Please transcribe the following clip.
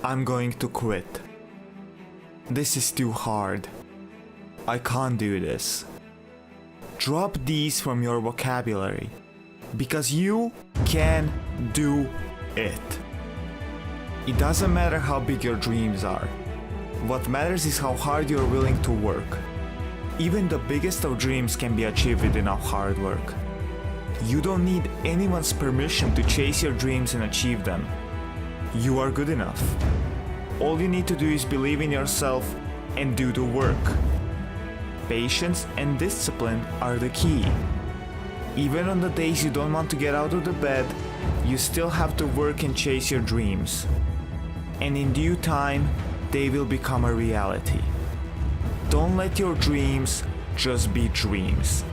I'm going to quit. This is too hard. I can't do this. Drop these from your vocabulary, because you can do it. It doesn't matter how big your dreams are. What matters is how hard you're willing to work. Even the biggest of dreams can be achieved with enough hard work. You don't need anyone's permission to chase your dreams and achieve them. You are good enough. All you need to do is believe in yourself and do the work. Patience and discipline are the key. Even on the days you don't want to get out of the bed, you still have to work and chase your dreams. And in due time, they will become a reality. Don't let your dreams just be dreams.